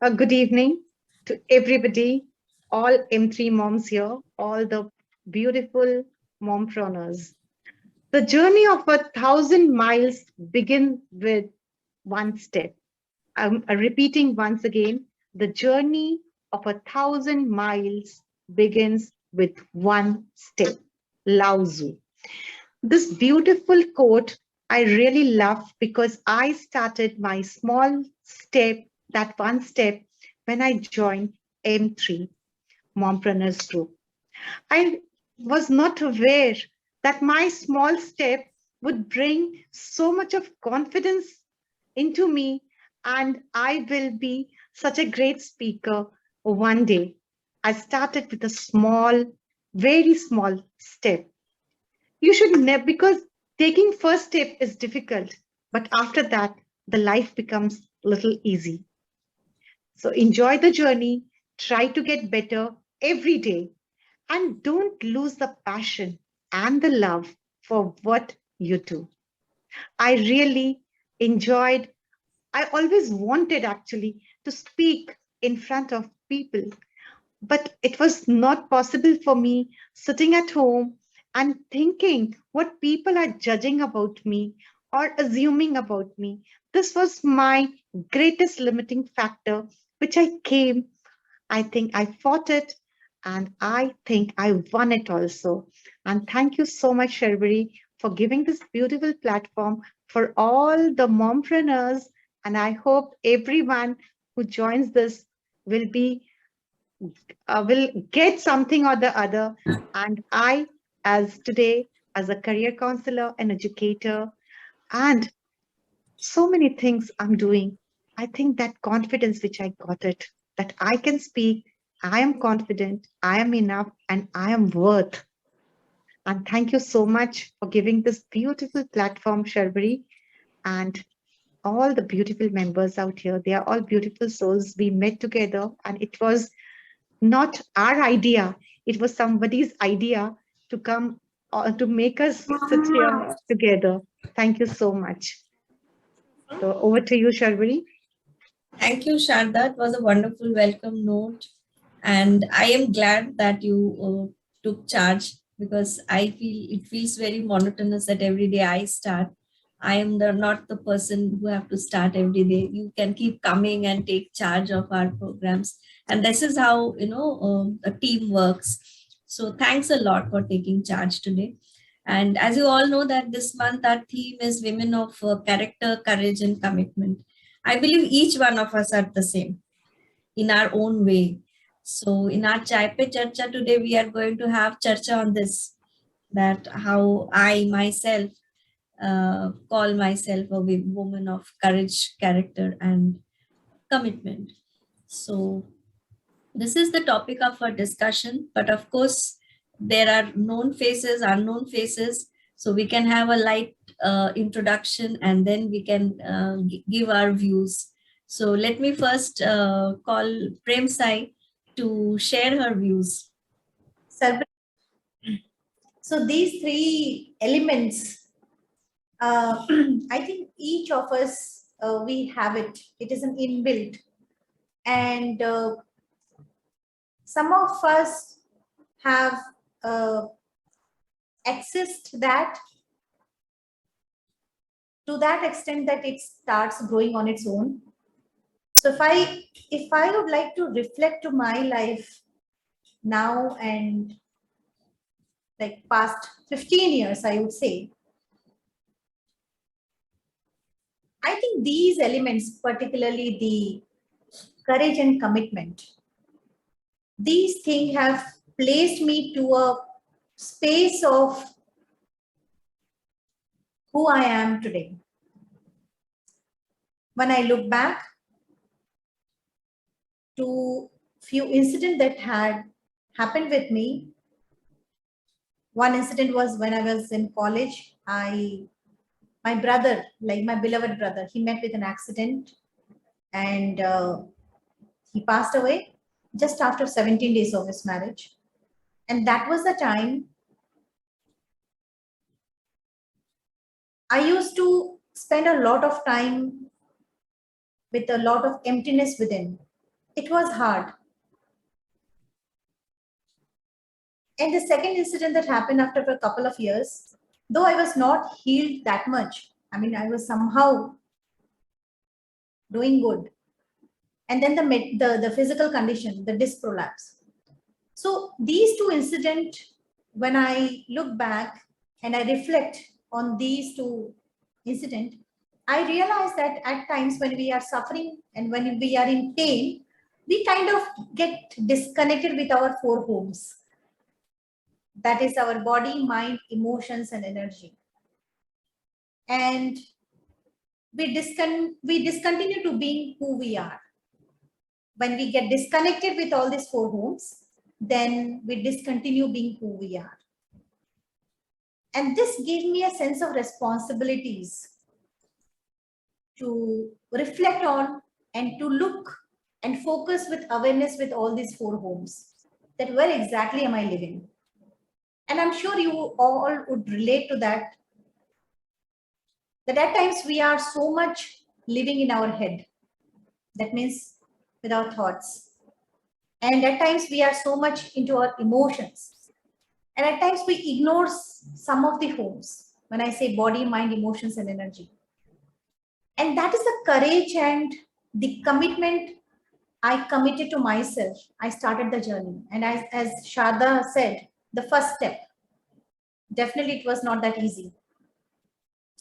Good evening to everybody, all M3 moms here, all the beautiful mompreneurs. The journey of 1,000 miles begins with one step. I'm repeating once again, the journey of 1,000 miles begins with one step. Lao Tzu. This beautiful quote I really love because I started my small step, that one step, when I joined M3 Mompreneurs Group. I was not aware that my small step would bring so much of confidence into me and I will be such a great speaker one day. I started with a small, very small step. You should never, because taking first step is difficult, but after that, the life becomes a little easy. So enjoy the journey, try to get better every day, and don't lose the passion and the love for what you do. I really enjoyed, I always wanted actually to speak in front of people, but it was not possible for me sitting at home and thinking what people are judging about me or assuming about me. This was my greatest limiting factor, which I think I fought it, and I think I won it also. And thank you so much, Sherbury, for giving this beautiful platform for all the mompreneurs. And I hope everyone who joins this will be will get something or the other. And I, as today, as a career counselor and educator, and so many things I'm doing, I think that confidence which I got it, that I can speak, I am confident, I am enough, and I am worth. And thank you so much for giving this beautiful platform, Sharvari, and all the beautiful members out here. They are all beautiful souls. We met together, and it was not our idea, it was somebody's idea to come to make us sit here together. Thank you so much. So over to you, Sharvari. Thank you, Sharda. It was a wonderful welcome note. And I am glad that you took charge because I feel it feels very monotonous that every day I start. I am not the person who have to start every day. You can keep coming and take charge of our programs. And this is how, a team works. So thanks a lot for taking charge today. And as you all know that this month our theme is women of character, courage and commitment. I believe each one of us are the same in our own way. So in our Chai Pe Charcha today, we are going to have Charcha on this, that how I myself call myself a woman of courage, character and commitment. So this is the topic of our discussion, but of course, there are known faces, unknown faces. So we can have a light introduction and then we can give our views. So let me first call Prem Sai to share her views. So these three elements, I think each of us, we have it. It is an inbuilt. And some of us have accessed that to that extent that it starts growing on its own. So if I would like to reflect to my life now and like past 15 years, I would say, I think these elements, particularly the courage and commitment, these things have placed me to a space of who I am today. When I look back to few incidents that had happened with me, one incident was when I was in college. My brother, like my beloved brother, he met with an accident and he passed away just after 17 days of his marriage. And that was the time I used to spend a lot of time with a lot of emptiness within. it was hard. And the second incident that happened after a couple of years, though I was not healed that much, I mean, I was somehow doing good. And then the physical condition, the disc prolapse. So these two incidents, when I look back and I reflect on these two incidents, I realize that at times when we are suffering and when we are in pain, we kind of get disconnected with our four homes. That is our body, mind, emotions, and energy. And we discontinue to being who we are. When we get disconnected with all these four homes, then we discontinue being who we are. And this gave me a sense of responsibilities to reflect on and to look and focus with awareness with all these four homes, that where exactly am I living? And I'm sure you all would relate to that, that at times we are so much living in our head. That means with our thoughts. And at times we are so much into our emotions. And at times we ignore some of the homes. When I say body, mind, emotions, and energy. And that is the courage and the commitment I committed to myself. I started the journey. And as Sharda said, the first step, definitely it was not that easy.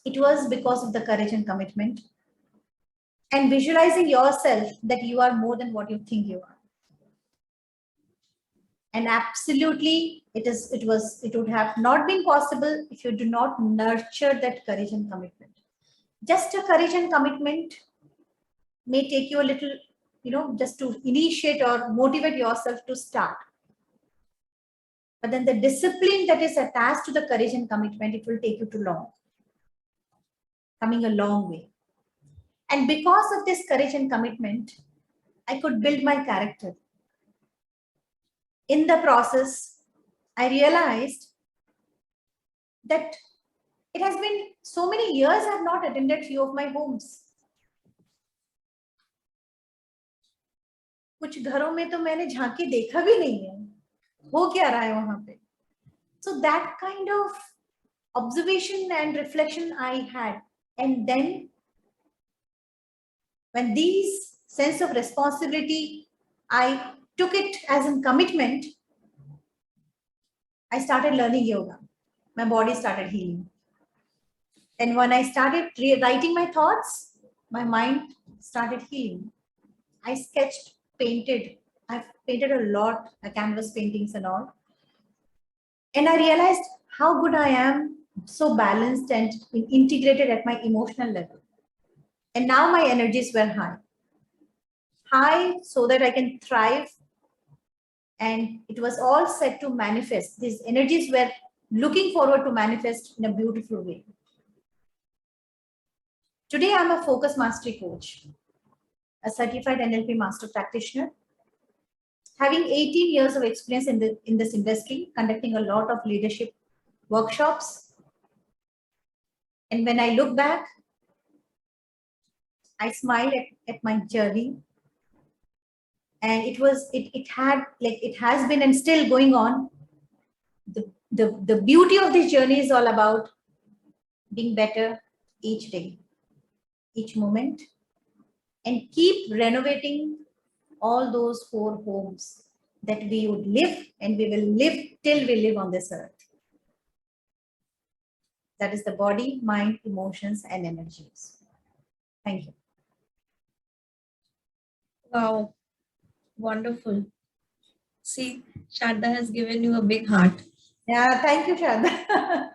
It was because of the courage and commitment and visualizing yourself that you are more than what you think you are. And absolutely, it would have not been possible if you do not nurture that courage and commitment. Just a courage and commitment may take you a little, just to initiate or motivate yourself to start. But then the discipline that is attached to the courage and commitment, it will take you too long. Coming a long way. And because of this courage and commitment, I could build my character. In the process, I realized that it has been so many years I have not attended few of my homes. कुछ घरों में तो मैंने झांकी देखा भी नहीं है, हो क्या रहा है वहां पे. So that kind of observation and reflection I had. And then when these sense of responsibility, I took it as a commitment, I started learning yoga. My body started healing. And when I started writing my thoughts, my mind started healing. I sketched, painted. I've painted a lot, canvas paintings and all. And I realized how good I am, so balanced and integrated at my emotional level. And now my energies were high. High so that I can thrive. And it was all set to manifest. These energies were looking forward to manifest in a beautiful way. Today, I'm a focus mastery coach, a certified NLP master practitioner, having 18 years of experience in this industry, conducting a lot of leadership workshops. And when I look back, I smile at my journey. And it has been and still going on. The beauty of this journey is all about being better each day, each moment, and keep renovating all those four homes that we would live and we will live till we live on this earth. That is the body, mind, emotions, and energies. Thank you. Wow. Wonderful. See, Sharda has given you a big heart. Yeah, thank you, Sharda.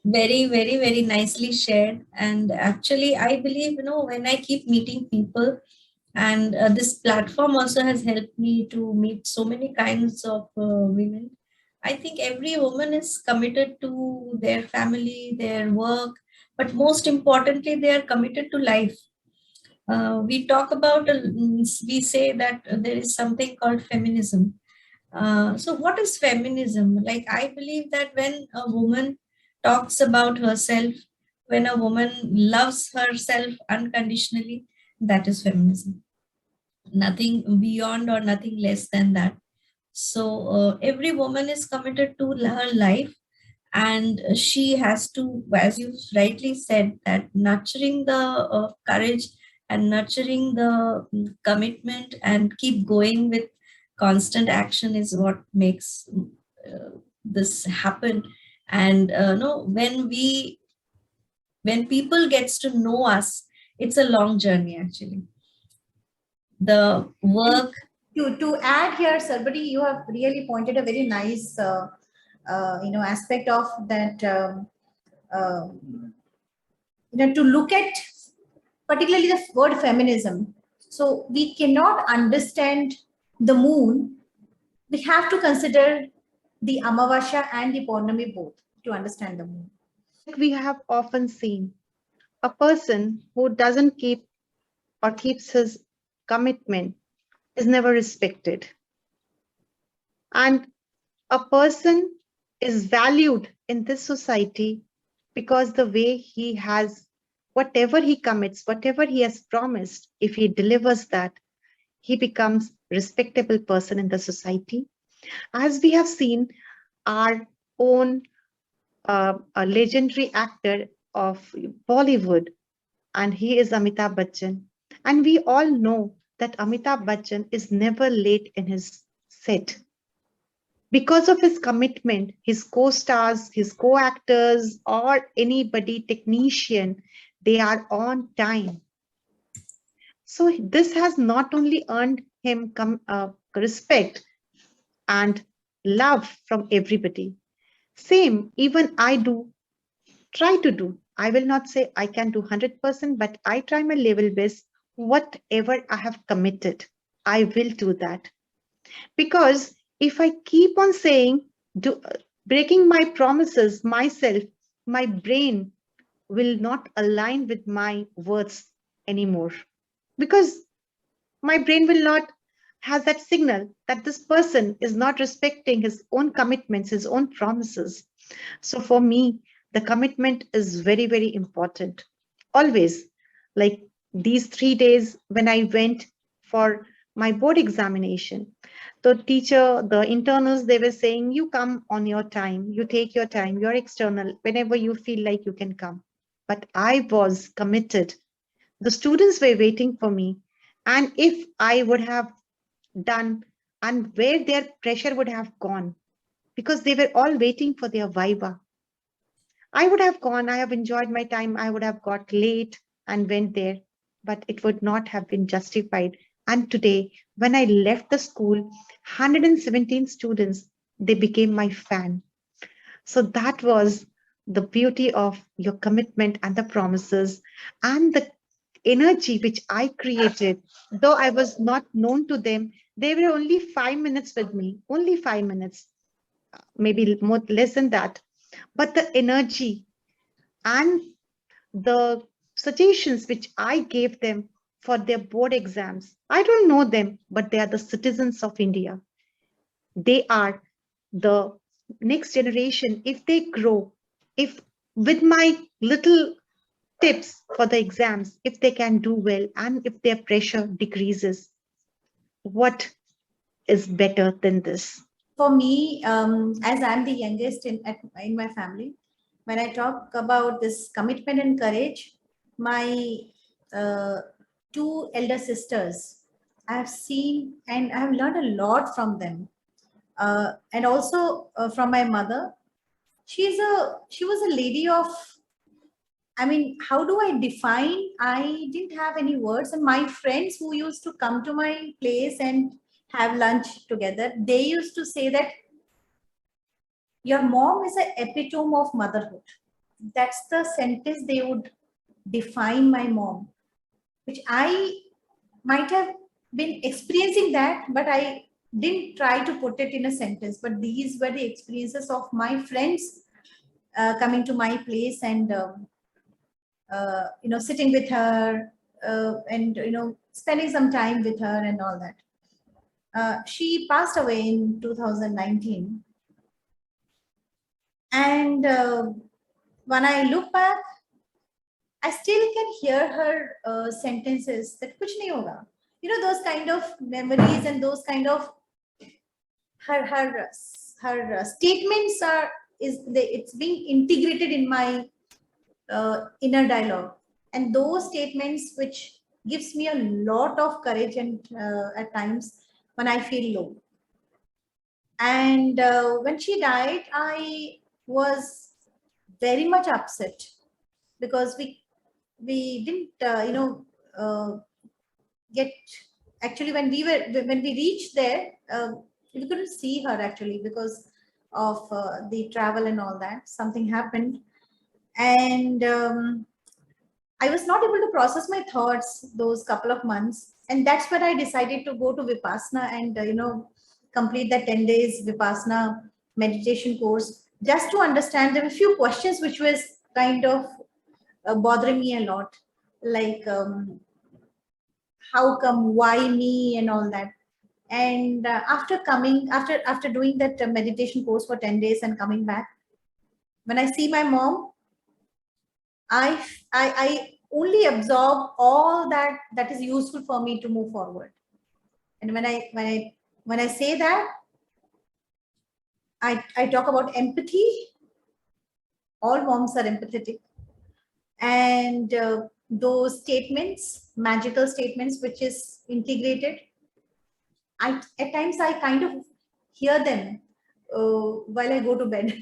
Very, very, very nicely shared. And actually, I believe, when I keep meeting people, and this platform also has helped me to meet so many kinds of women. I think every woman is committed to their family, their work, but most importantly, they are committed to life. We talk about, we say that there is something called feminism. So what is feminism? Like, I believe that when a woman talks about herself, when a woman loves herself unconditionally, that is feminism. nothing beyond or nothing less than that. So every woman is committed to her life, and she has to, as you rightly said, that nurturing the courage and nurturing the commitment and keep going with constant action is what makes this happen. And no, when people gets to know us, it's a long journey actually. The work. To add here, Sarbadi, you have really pointed a very nice aspect of that. Uh, to look at particularly the word feminism. So we cannot understand the moon. We have to consider the Amavasya and the Purnami both to understand the moon. We have often seen a person who doesn't keep or keeps his commitment is never respected. And a person is valued in this society because the way he has, whatever he commits, whatever he has promised, if he delivers that, he becomes respectable person in the society. As we have seen, our own a legendary actor of Bollywood, and he is Amitabh Bachchan. And we all know that Amitabh Bachchan is never late in his set. Because of his commitment, his co-stars, his co-actors, or anybody, technician, they are on time. So this has not only earned him respect and love from everybody. Same, even I do try to do. I will not say I can do 100%, but I try my level best. Whatever I have committed, I will do that. Because if I keep on saying, breaking my promises myself, my brain will not align with my words anymore. Because my brain will not has that signal that this person is not respecting his own commitments, his own promises. So for me, the commitment is very, very important. Always, like these 3 days when I went for my board examination, the teacher, the internals, they were saying, you come on your time, you take your time, you're external, whenever you feel like you can come. But I was committed. The students were waiting for me. And if I would have done, and where their pressure would have gone, because they were all waiting for their viva. I would have gone, I have enjoyed my time, I would have got late and went there, but it would not have been justified. And today, when I left the school, 117 students, they became my fan. So that was the beauty of your commitment and the promises and the energy which I created. Though I was not known to them, they were only 5 minutes with me, only 5 minutes, maybe more less than that. But the energy and the suggestions which I gave them for their board exams, I don't know them, but they are the citizens of India. They are the next generation. If they grow, if with my little tips for the exams, if they can do well and if their pressure decreases, what is better than this? For me, as I'm the youngest in my family, when I talk about this commitment and courage, my uh, two elder sisters, I've seen and I've learned a lot from them. And also from my mother, she was a lady of, I mean, how do I define? I didn't have any words. And my friends who used to come to my place and have lunch together, they used to say that your mom is an epitome of motherhood. That's the sentence they would define my mom, which I might have been experiencing that, but I didn't try to put it in a sentence. But these were the experiences of my friends coming to my place and sitting with her and spending some time with her and all that. She passed away in 2019, and when I look back, I still can hear her sentences that kuch nahi hoga. those kind of memories and those kind of her statements it's being integrated in my inner dialogue, and those statements which gives me a lot of courage and at times when I feel low. And when she died, I was very much upset because we didn't get, actually when we reached there, we couldn't see her actually because of the travel and all that. Something happened, and I was not able to process my thoughts those couple of months, and that's when I decided to go to Vipassana and complete that 10 days Vipassana meditation course, just to understand. There were a few questions which was kind of bothering me a lot, like how come, why me, and all that. And after doing that meditation course for 10 days and coming back, when I see my mom, I only absorb all that is useful for me to move forward. And when I say that, I talk about empathy. All moms are empathetic, and those statements, magical statements, which is integrated. At times I kind of hear them while I go to bed.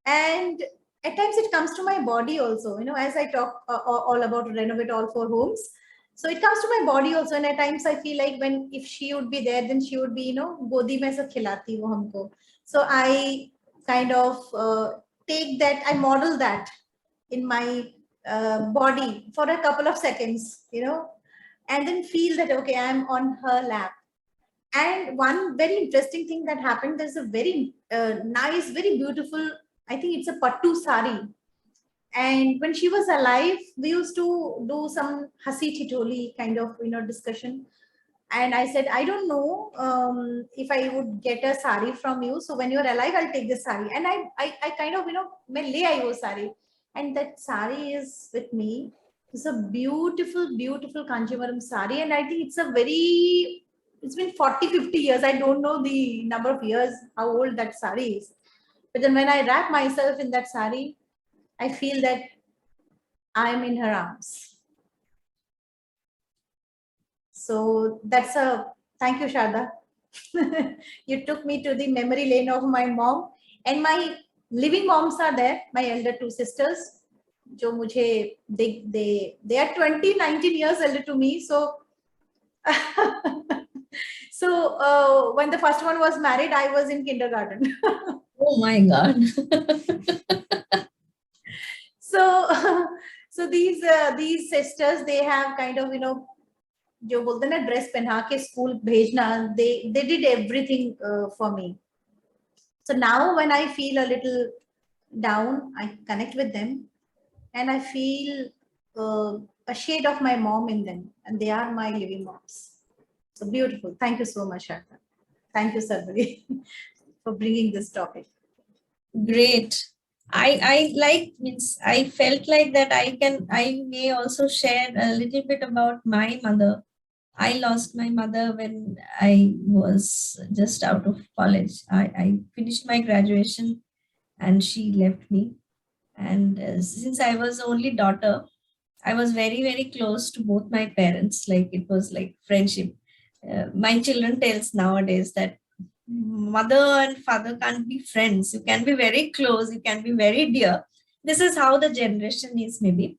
And at times it comes to my body also, as I talk all about renovate all four homes. So it comes to my body also, and at times I feel like if she would be there, then she would be, godi mein sab khilati wo humko. So I kind of take that, I model that in my body for a couple of seconds, and then feel that, okay, I'm on her lap. And one very interesting thing that happened, there's a very nice, very beautiful, I think it's a pattu sari. And when she was alive, we used to do some hasi chitoli kind of, discussion. And I said, I don't know if I would get a sari from you. So when you're alive, I'll take this sari. And I kind of, main le aayi wo sari. And that sari is with me. It's a beautiful, beautiful Kanchivaram sari. And I think it's been 40, 50 years. I don't know the number of years, how old that sari is. But then when I wrap myself in that sari, I feel that I'm in her arms. So thank you, Sharda. You took me to the memory lane of my mom, and my living moms are there, my elder two sisters. Jo mujhe, they are 20, 19 years elder to me. So, when the first one was married, I was in kindergarten. Oh my God. So these sisters, they have kind of, जो बोलते ना dress पहना के school भेजना, they did everything for me. So now when I feel a little down, I connect with them, and I feel a shade of my mom in them, and they are my living moms. So beautiful. Thank you so much, Sharda. Thank you, Sarbari, for bringing this topic. Great. I felt like that I may also share a little bit about my mother. I lost my mother when I was just out of college. I finished my graduation and she left me. And since I was the only daughter, I was very, very close to both my parents. Like it was like friendship. My children tells nowadays that mother and father can't be friends. You can be very close. You can be very dear. This is how the generation is maybe.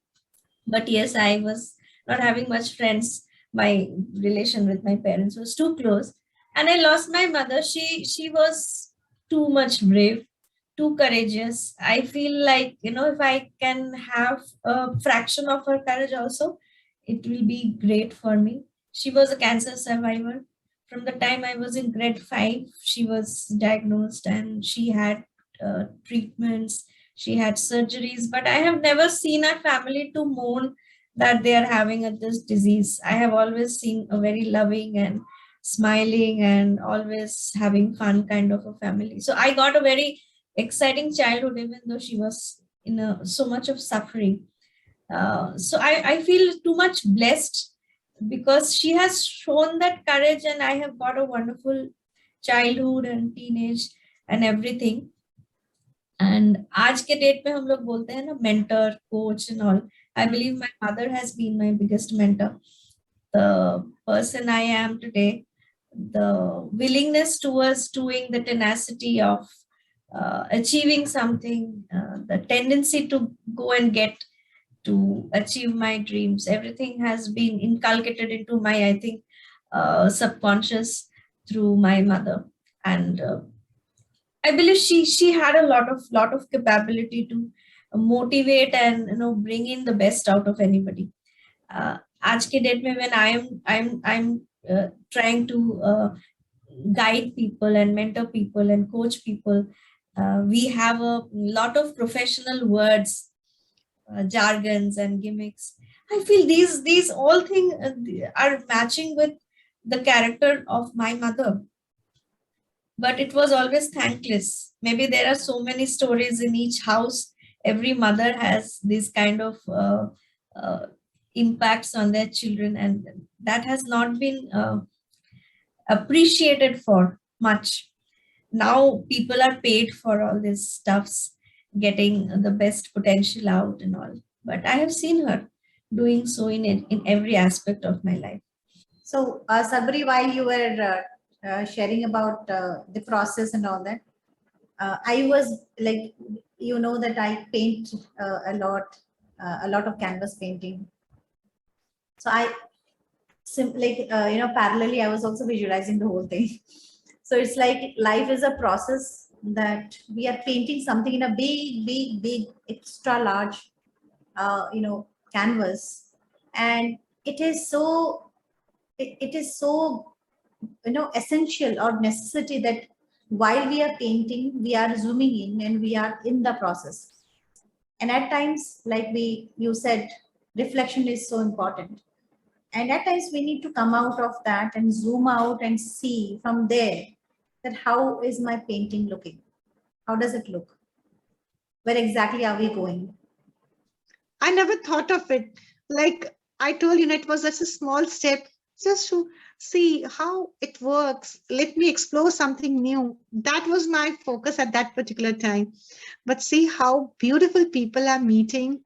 But yes, I was not having much friends. My relation with my parents was too close. And I lost my mother. She was too much brave, too courageous. I feel like, if I can have a fraction of her courage also, it will be great for me. She was a cancer survivor. From the time I was in grade 5, she was diagnosed and she had treatments, she had surgeries, but I have never seen a family to mourn that they are having this disease. I have always seen a very loving and smiling and always having fun kind of a family. So I got a very exciting childhood, even though she was in so much of suffering. So I feel too much blessed because she has shown that courage, and I have got a wonderful childhood and teenage and everything. And आज के date में हम लोग बोलते हैं ना mentor, coach and all. I believe my mother has been my biggest mentor. The person I am today, the willingness towards doing, the tenacity of achieving something, the tendency to go and get to achieve my dreams, everything has been inculcated into my, I think, subconscious through my mother. And I believe she had a lot of capability to motivate and bring in the best out of anybody. आज के date में when I'm trying to guide people and mentor people and coach people, we have a lot of professional words, jargons and gimmicks. I feel these all things are matching with the character of my mother, but it was always thankless. Maybe there are so many stories in each house. Every mother has this kind of impacts on their children, and that has not been appreciated for much. Now people are paid for all these stuffs, getting the best potential out and all. But I have seen her doing so in every aspect of my life. So, Sabri, while you were sharing about the process and all that, I was like, that I paint a lot of canvas painting. So parallelly, I was also visualizing the whole thing. So it's like life is a process that we are painting something in a big, extra large, canvas, and it is so essential or necessity that while we are painting, we are zooming in and we are in the process. And at times, like you said, reflection is so important. And at times we need to come out of that and zoom out and see from there that how is my painting looking? How does it look? Where exactly are we going? I never thought of it. Like I told you, it was just a small step just to see how it works. Let me explore something new. That was my focus at that particular time. But see how beautiful people are meeting.